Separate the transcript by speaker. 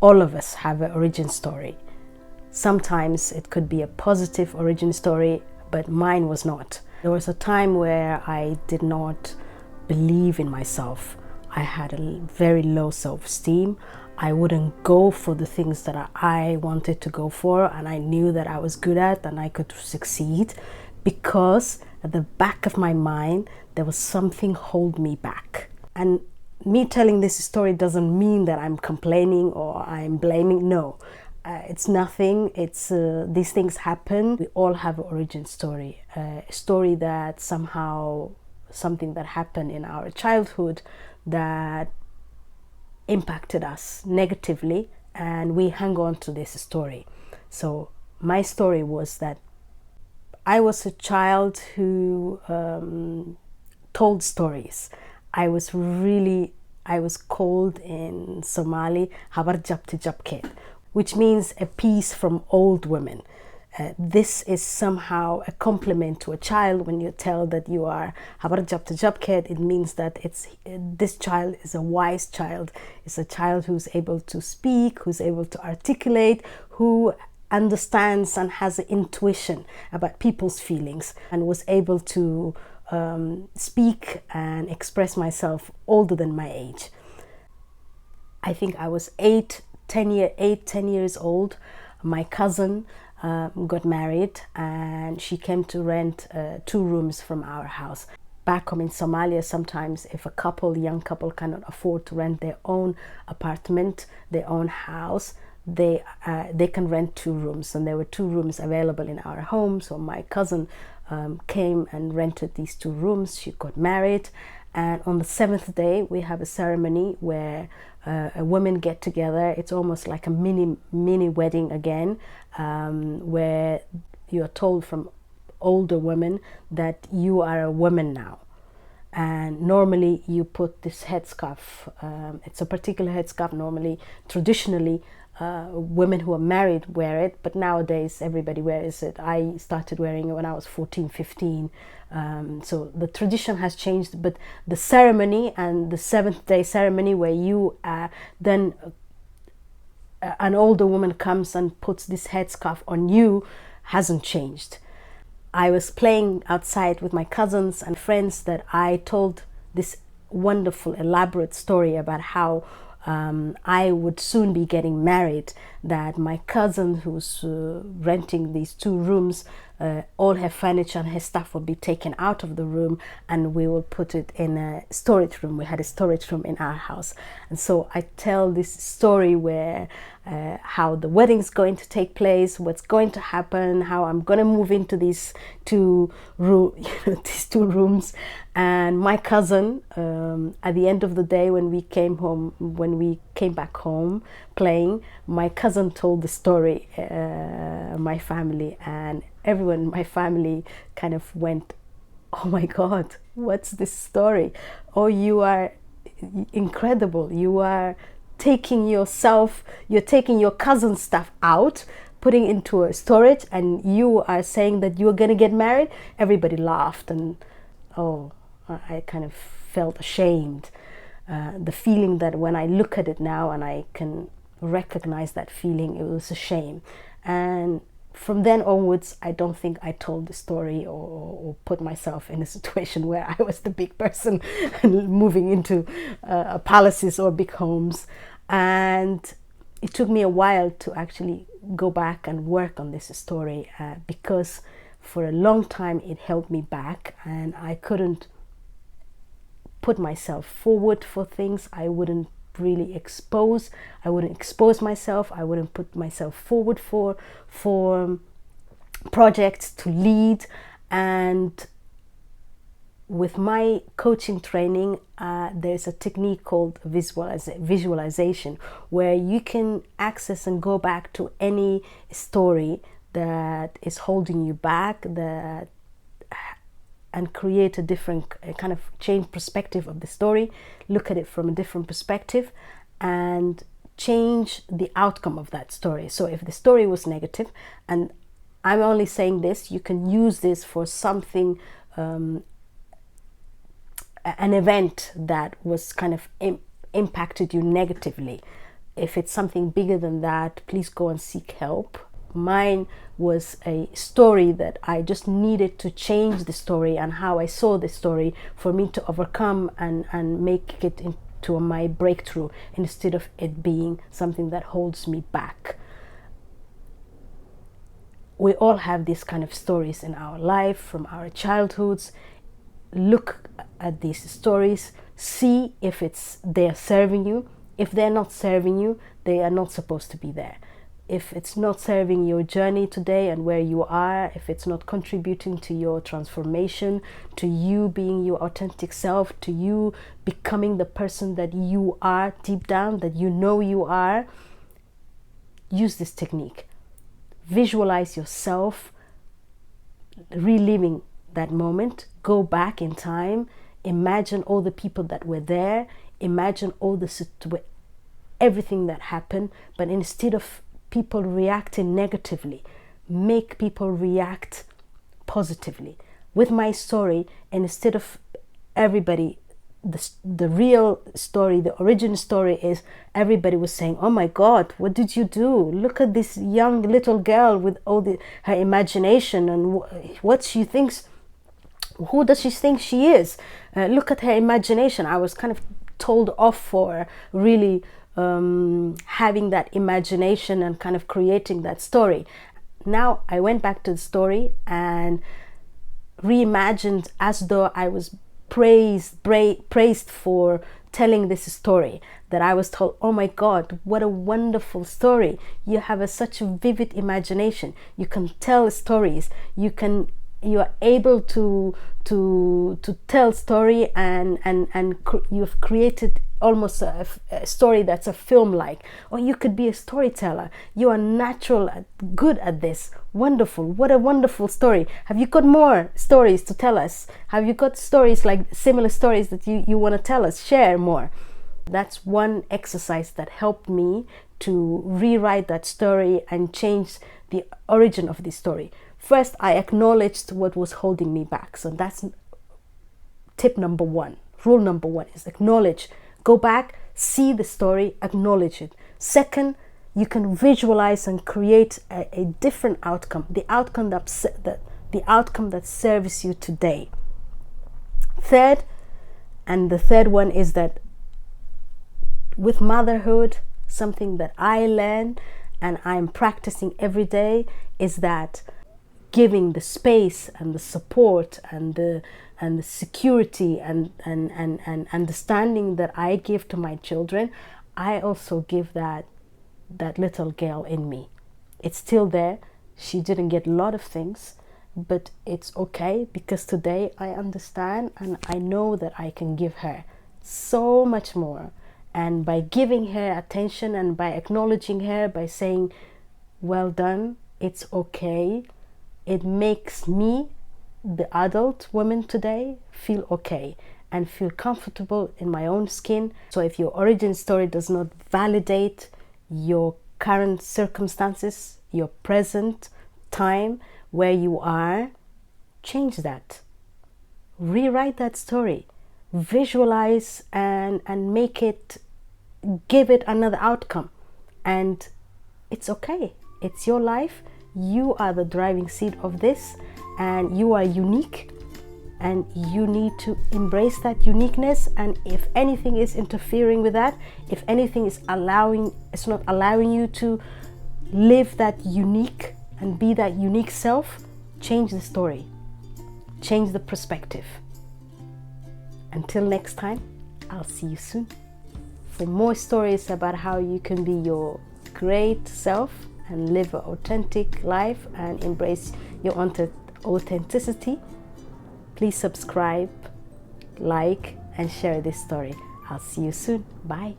Speaker 1: all of us have an origin story. Sometimes it could be a positive origin story, but mine was not. There was a time where I did not believe in myself. I had a very low self-esteem. I wouldn't go for the things that I wanted to go for, and I knew that I was good at and I could succeed, because at the back of my mind there was something holding me back. And me telling this story doesn't mean that I'm complaining or I'm blaming. No, it's nothing. It's these things happen. We all have an origin story, a story that somehow, something that happened in our childhood that impacted us negatively, and we hang on to this story. So my story was that I was a child who told stories. I was called in Somali Habar Jabti Jabket, which means a piece from old women. This is somehow a compliment to a child. When you tell that you are Habar Jabti Jabket, it means that this child is a wise child. It's a child who's able to speak, who's able to articulate, who understands and has an intuition about people's feelings, and was able to speak and express myself older than my age. I think I was 10 years old. My cousin got married, and she came to rent 2 rooms from our house. Back home in Somalia, sometimes if a young couple cannot afford to rent their own apartment, their own house, they can rent 2 rooms, and there were 2 rooms available in our home. So my cousin came and rented these 2 rooms. She got married, and on the 7th day we have a ceremony where women get together. It's almost like a mini wedding again, where you are told from older women that you are a woman now. And normally you put this headscarf. It's a particular headscarf. Normally, traditionally, women who are married wear it, but nowadays everybody wears it. I started wearing it when I was 14, 15. So the tradition has changed, but the ceremony, and the 7th day ceremony, where you then an older woman comes and puts this headscarf on you, hasn't changed. I was playing outside with my cousins and friends that I told this wonderful, elaborate story about how I would soon be getting married, that my cousin who's renting these 2 rooms, all her furniture and her stuff will be taken out of the room, and we will put it in a storage room. We had a storage room in our house. And so I tell this story where how the wedding's going to take place, what's going to happen, how I'm going to move into these 2 rooms. And my cousin, at the end of the day, when we came back home playing, my cousin told the story, my family, and everyone in my family kind of went, "Oh my God, what's this story? Oh, you are incredible. You're taking your cousin's stuff out, putting into a storage, and you are saying that you're going to get married." Everybody laughed, and I kind of felt ashamed. The feeling that when I look at it now and I can recognize that feeling, it was a shame. And from then onwards, I don't think I told the story or put myself in a situation where I was the big person moving into palaces or big homes. And it took me a while to actually go back and work on this story, because for a long time it held me back, and I couldn't put myself forward for things. I wouldn't expose myself. I wouldn't put myself forward for projects to lead. And with my coaching training, there's a technique called visualization, where you can access and go back to any story that is holding you back, and create a different kind of change perspective of the story, look at it from a different perspective, and change the outcome of that story. So if the story was negative, and I'm only saying this, you can use this for something, an event that was kind of impacted you negatively. If it's something bigger than that, please go and seek help. Mine was a story that I just needed to change the story and how I saw the story for me to overcome and make it into my breakthrough, instead of it being something that holds me back. We all have these kind of stories in our life from our childhoods. Look at these stories, see if they're serving you. If they're not serving you, they are not supposed to be there. If it's not serving your journey today and where you are, if it's not contributing to your transformation, to you being your authentic self, to you becoming the person that you are deep down, that you know you are, use this technique. Visualize yourself reliving that moment. Go back in time. Imagine all the people that were there. Imagine all everything that happened. But instead of people reacting negatively, make people react positively. With my story, instead of everybody, the real story, the origin story is everybody was saying, oh my God, what did you do? Look at this young little girl with all her imagination and what she thinks. Who does she think she is? Look at her imagination. I was kind of told off for really having that imagination and kind of creating that story. Now I went back to the story and reimagined as though I was praised for telling this story, that I was told, oh my God, what a wonderful story. You have such a vivid imagination. You can tell stories. You are able to tell story and you've created almost a story that's a film like. Or you could be a storyteller. You are natural, good at this. Wonderful. What a wonderful story. Have you got more stories to tell us? Have you got stories like similar stories that you want to tell us? Share more. That's one exercise that helped me to rewrite that story and change the origin of the story. First, I acknowledged what was holding me back. So that's tip number one. Rule number one is acknowledge. Go back, see the story, acknowledge it. Second, you can visualize and create a different outcome. The outcome that serves you today. Third, and the third one is that with motherhood, something that I learned and I'm practicing every day is that giving the space and the support and the security and understanding that I give to my children, I also give that little girl in me. It's still there. She didn't get a lot of things, but it's okay, because today I understand and I know that I can give her so much more. And by giving her attention and by acknowledging her, by saying, well done, it's okay, it makes me, the adult woman today, feel okay and feel comfortable in my own skin. So if your origin story does not validate your current circumstances, your present time, where you are, change that. Rewrite that story. Visualize and make it, give it another outcome. And it's okay. It's your life. You are the driving seat of this, and you are unique, and you need to embrace that uniqueness. And if anything is interfering with that, if anything is it's not allowing you to live that unique and be that unique self, change the story, change the perspective. Until next time, I'll see you soon for more stories about how you can be your great self and live an authentic life and embrace your authenticity. Please subscribe, like, and share this story. I'll see you soon. Bye.